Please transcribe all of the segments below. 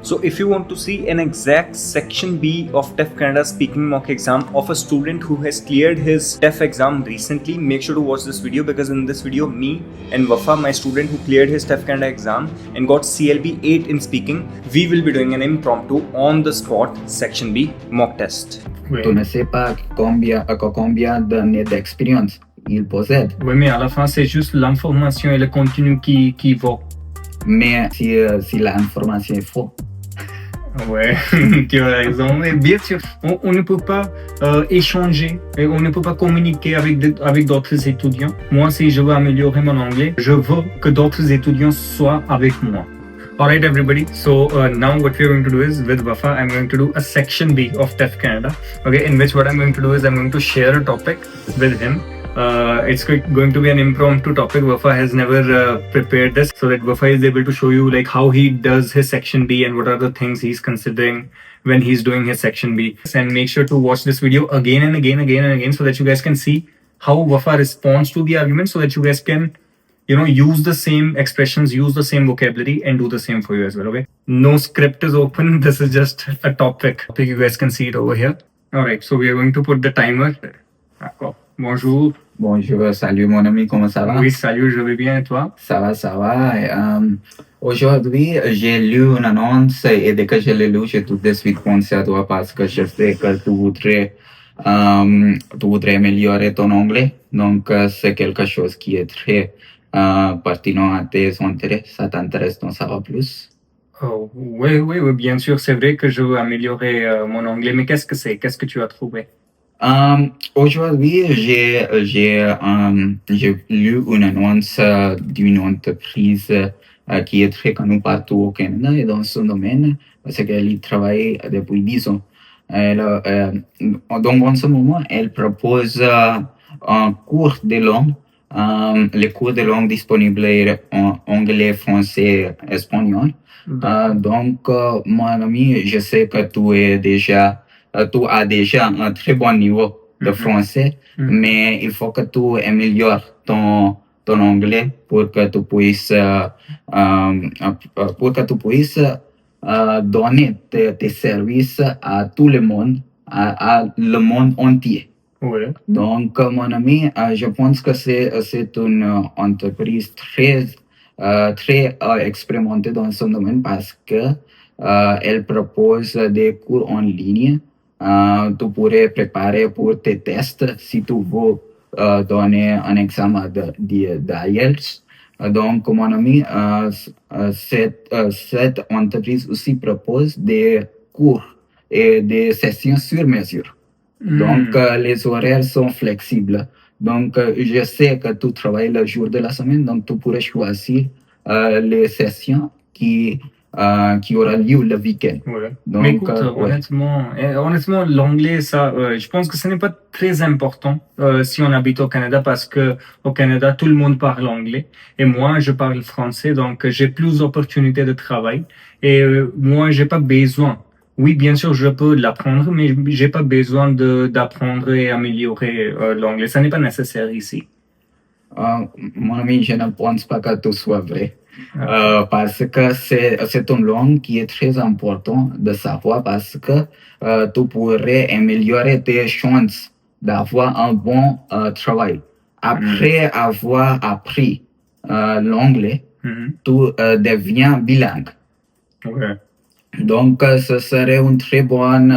So if you want to see an exact section B of TEF Canada speaking mock exam of a student who has cleared his TEF exam recently, make sure to watch this video, because in this video me and Wafa, my student who cleared his TEF Canada exam and got CLB 8 in speaking, we will be doing an impromptu on the spot section B mock test. Tu ne sais pas combien d'années d'expérience il possède. Oui, mais à la fin, c'est juste l'information et le contenu qui vaut. Mais si l'information est fausse. Ouais, tu as raison. Mais bien sûr, on ne peut pas échanger et on ne peut pas communiquer avec d'autres étudiants. Moi, si je veux améliorer mon anglais, je veux que d'autres étudiants soient avec moi. Alright, everybody. So now what we're going to do is, with Wafa, I'm going to do a section B of TEF Canada. Okay, in which what I'm going to do is I'm going to share a topic with him. It's going to be an impromptu topic. Wafa has never prepared this, so that Wafa is able to show you like how he does his section B and what are the things he's considering when he's doing his section B. And make sure to watch this video again and again, so that you guys can see how Wafa responds to the argument, so that you guys can, use the same expressions, use the same vocabulary, and do the same for you as well. Okay, no script is open. This is just a topic. You guys can see it over here. All right, so we are going to put the timer. Bonjour. Bonjour, salut mon ami, comment ça va? Oui, salut, je vais bien et toi? Ça va. Aujourd'hui, j'ai lu une annonce et dès que je l'ai lu, j'ai tout de suite pensé à toi parce que je sais que tu voudrais améliorer ton anglais. Donc, c'est quelque chose qui est très pertinent à tes intérêts. Ça t'intéresse d'en savoir plus? Oh, oui, bien sûr, c'est vrai que je veux améliorer mon anglais, mais qu'est-ce que c'est? Qu'est-ce que tu as trouvé? Aujourd'hui, j'ai lu une annonce d'une entreprise qui est très connue partout au Canada et dans son domaine, parce qu'elle y travaille depuis 10 ans. Donc, en ce moment, elle propose un cours de langue. Les cours de langue disponibles en anglais, français, espagnol. Donc, mon ami, je sais que tu as déjà un très bon niveau de français, mais il faut que tu améliores ton anglais pour que tu puisses donner tes services à tout le monde, à le monde entier. Ouais. Donc, mon ami, je pense que c'est une entreprise très expérimentée dans son domaine parce que elle propose des cours en ligne. Tu pourrais préparer pour tes tests si tu veux donner un examen d'IELTS. Donc, mon ami, cette entreprise aussi propose des cours et des sessions sur mesure. Donc, les horaires sont flexibles. Donc, je sais que tu travailles le jour de la semaine, donc tu pourrais choisir les sessions qui aura lieu le week-end. Ouais. Donc, mais écoute, honnêtement, l'anglais, ça, je pense que ce n'est pas très important si on habite au Canada, parce que au Canada, tout le monde parle anglais. Et moi, je parle français, donc j'ai plus d'opportunités de travail. Et moi, j'ai pas besoin. Oui, bien sûr, je peux l'apprendre, mais j'ai pas besoin d'apprendre et améliorer l'anglais. Ça n'est pas nécessaire ici. Mon ami, je ne pense pas que tout soit vrai. Parce que c'est une langue qui est très importante de savoir, parce que tu pourrais améliorer tes chances d'avoir un bon travail. Après avoir appris l'anglais, tu deviens bilingue. Okay. Donc, ce serait une très bonne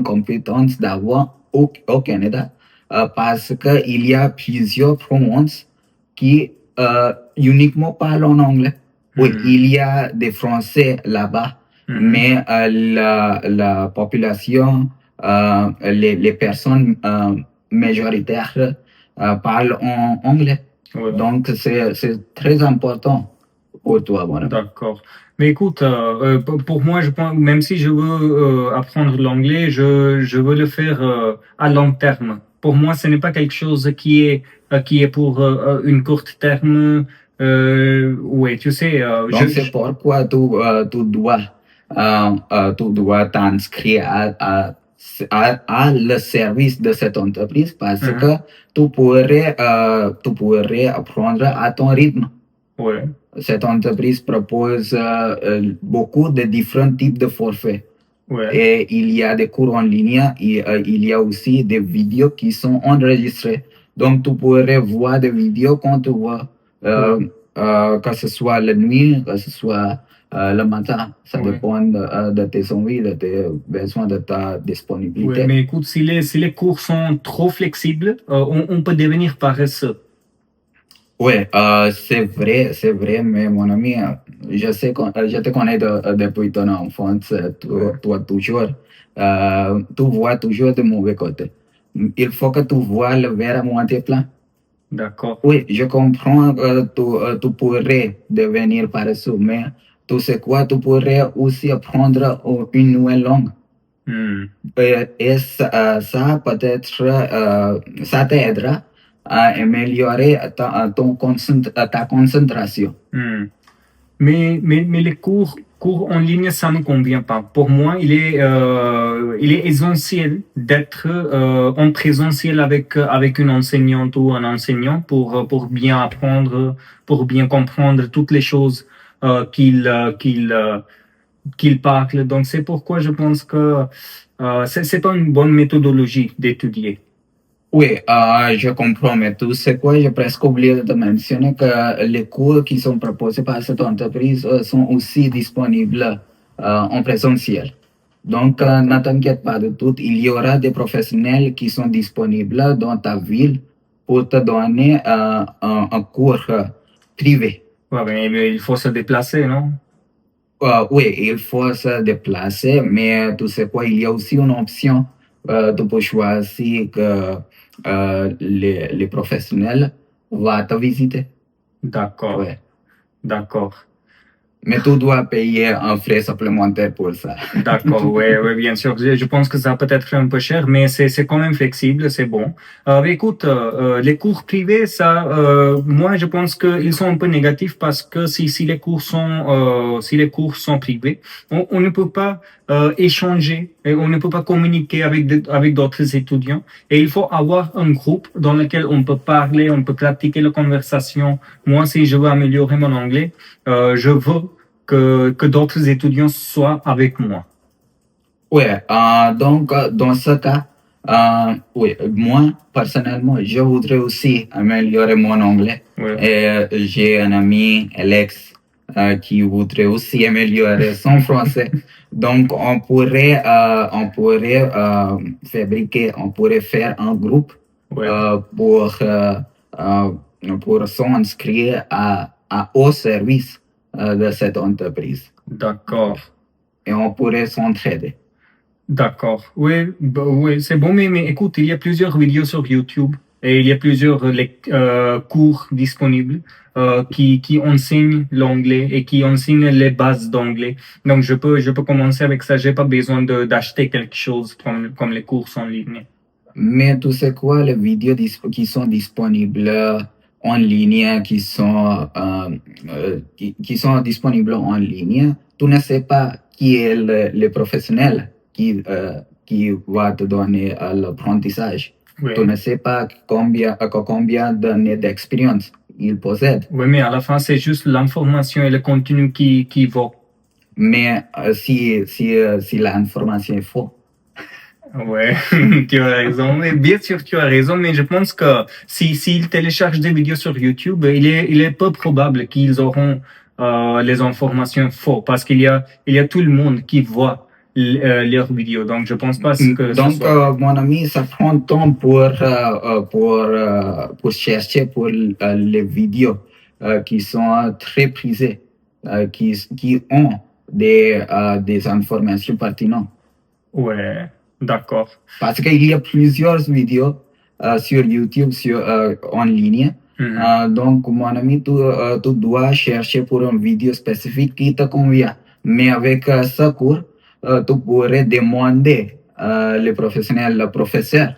compétence d'avoir au Canada, parce qu'il y a plusieurs provinces qui uniquement parlent en anglais. Oui, il y a des Français là-bas, mais la population, les personnes majoritaires parlent en anglais. Ouais. Donc, c'est très important pour toi, mon ami. D'accord. Mais écoute, pour moi, je pense, même si je veux apprendre l'anglais, je veux le faire à long terme. Pour moi, ce n'est pas quelque chose qui est pour une courte terme. Oui, tu sais. Donc, c'est pourquoi tu dois t'inscrire à le service de cette entreprise, parce que tu pourrais apprendre à ton rythme. Ouais. cette entreprise propose beaucoup de différents types de forfaits. Ouais. Et il y a des cours en ligne, il y a aussi des vidéos qui sont enregistrées. Donc, tu pourrais voir des vidéos quand tu vois, que ce soit la nuit, que ce soit le matin. Ça Ouais. dépend de tes envies, de tes besoins, de ta disponibilité. Ouais, mais écoute, si les cours sont trop flexibles, on peut devenir paresseux. Oui, c'est vrai, mais mon ami, je sais je te connais depuis ton enfance, toi toujours, tu vois toujours de mauvais côtés. Il faut que tu vois le verre à moitié plein. D'accord. Oui, je comprends que tu pourrais devenir paresseux, mais tu sais quoi, tu pourrais aussi apprendre une nouvelle langue. Hmm. Et ça peut-être, ça t'aidera à améliorer ta concentration. Hmm. Mais les cours en ligne, ça ne convient pas. Pour moi, il est essentiel d'être en présentiel avec une enseignante ou un enseignant pour bien apprendre, pour bien comprendre toutes les choses qu'il parle. Donc, c'est pourquoi je pense que c'est pas une bonne méthodologie d'étudier. Oui, je comprends, mais tu sais quoi, j'ai presque oublié de mentionner que les cours qui sont proposés par cette entreprise sont aussi disponibles en présentiel. Donc, ne t'inquiète pas de tout, il y aura des professionnels qui sont disponibles dans ta ville pour te donner un cours privé. Ouais, mais il faut se déplacer, non? Oui, il faut se déplacer, mais tu sais quoi, il y a aussi une option. Tu peux choisir que les professionnels vont te visiter. D'accord, Ouais. d'accord. Mais tu dois payer un frais supplémentaire pour ça. D'accord, ouais, bien sûr. Je pense que ça peut être un peu cher, mais c'est quand même flexible, c'est bon. Mais écoute, les cours privés, ça, moi, je pense qu'ils sont un peu négatifs parce que si les cours sont privés, on ne peut pas échanger et on ne peut pas communiquer avec d'autres étudiants. Et il faut avoir un groupe dans lequel on peut parler, on peut pratiquer la conversation. Moi, si je veux améliorer mon anglais, je veux que d'autres étudiants soient avec moi. Oui, donc dans ce cas, oui, moi, personnellement, je voudrais aussi améliorer mon anglais. Ouais. Et j'ai un ami, Alex, qui voudrait aussi améliorer son français. Donc, on pourrait fabriquer, on pourrait faire un groupe Ouais. pour s'inscrire au service de cette entreprise. D'accord. Et on pourrait s'entraider. D'accord. Oui, oui, c'est bon, mais écoute, il y a plusieurs vidéos sur YouTube et il y a plusieurs cours disponibles qui enseignent l'anglais et qui enseignent les bases d'anglais. Donc, je peux commencer avec ça. J'ai pas besoin d'acheter quelque chose comme les cours en ligne. Mais tu sais quoi, les vidéos qui sont disponibles en ligne, qui sont disponibles en ligne, tu ne sais pas qui est le professionnel qui va te donner l'apprentissage. Oui. Tu ne sais pas combien d'années d'expérience il possède. Oui, mais à la fin, c'est juste l'information et le contenu qui vaut. Mais si l'information est fausse, Ouais, tu as raison. Mais bien sûr, tu as raison, mais je pense que s'ils téléchargent des vidéos sur YouTube, il est peu probable qu'ils auront les informations fausses parce il y a tout le monde qui voit leurs vidéos. Donc, je pense pas que ce donc, soit... mon ami, ça prend temps pour chercher pour les vidéos qui sont très prisées, qui ont des informations pertinentes. Ouais, d'accord. Parce qu'il y a plusieurs vidéos sur YouTube, en ligne. Donc, mon ami, tu dois chercher pour une vidéo spécifique qui te convient. Mais avec ce cours, tu pourrais demander le professeur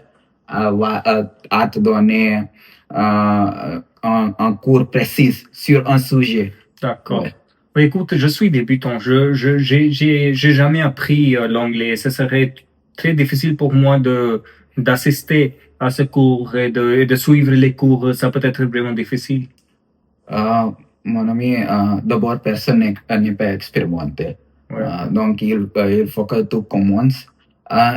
à te donner un cours précis sur un sujet. D'accord. Ouais. Oui, écoute, je suis débutant. J'ai jamais appris l'anglais. Ce serait très difficile pour moi d'assister à ce cours et de suivre les cours. Ça peut être vraiment difficile. mon ami, d'abord, personne n'est pas expérimenté. Ouais. Donc, il faut que tu commences.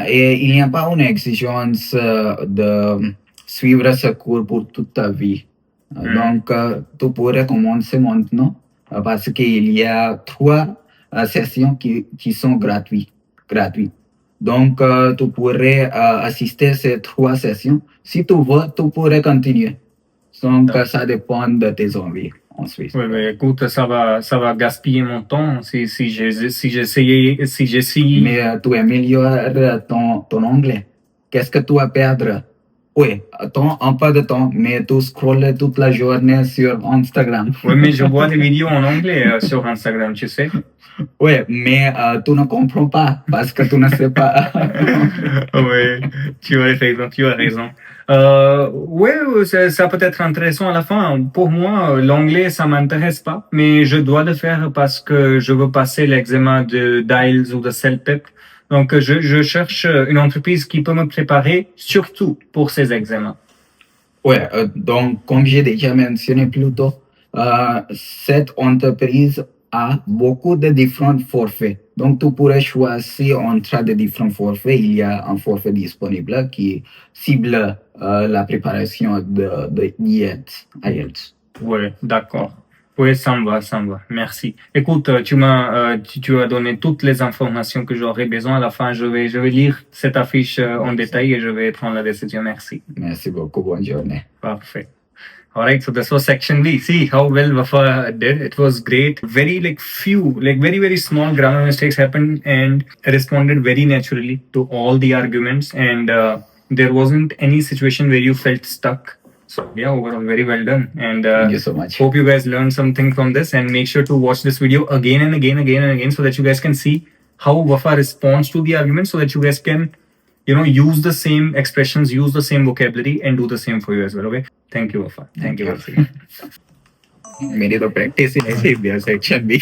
Et il n'y a pas une exigence de suivre ce cours pour toute ta vie. Donc, tu pourrais commencer maintenant parce qu'il y a 3 sessions qui sont gratuites. Donc, tu pourrais assister à ces 3 sessions. Si tu veux, tu pourrais continuer. Donc, ça dépend de tes envies en Suisse. Ouais, mais écoute, ça va gaspiller mon temps si j'essayais. Mais tu améliores ton anglais. Qu'est-ce que tu vas perdre? Oui, un peu de temps, mais tu scrolles toute la journée sur Instagram. Ouais, mais je vois des vidéos en anglais sur Instagram, tu sais. Oui, mais tu ne comprends pas parce que tu ne sais pas. Ouais, tu as raison. Ouais, ça peut être intéressant à la fin. Pour moi, l'anglais, ça m'intéresse pas, mais je dois le faire parce que je veux passer l'examen de d'IELTS ou de CELTEP. Donc, je cherche une entreprise qui peut me préparer surtout pour ces examens. Oui, donc comme j'ai déjà mentionné plus tôt, cette entreprise a beaucoup de différents forfaits. Donc, tu pourrais choisir entre des différents forfaits. Il y a un forfait disponible qui cible la préparation de IELTS. Ouais, d'accord. Oui, ça me va. Merci. Écoute, tu as donné toutes les informations que j'aurais besoin. À la fin, je vais lire cette affiche en détail et je vais prendre la décision. Merci. Merci beaucoup. Bonne journée. Perfect. All right, so this was section B. See how well Wafa did. It was great. Very very small grammar mistakes happened and responded very naturally to all the arguments. And there wasn't any situation where you felt stuck. So yeah, overall, very well done. And Thank you so much. hope you guys learned something from this. And make sure to watch this video again and again, so that you guys can see how Wafa responds to the argument, so that you guys can, use the same expressions, use the same vocabulary, and do the same for you as well. Okay. Thank you, Wafa. Thank you once again. मेरी तो प्रैक्टिस ही नहीं थी सेक्शन भी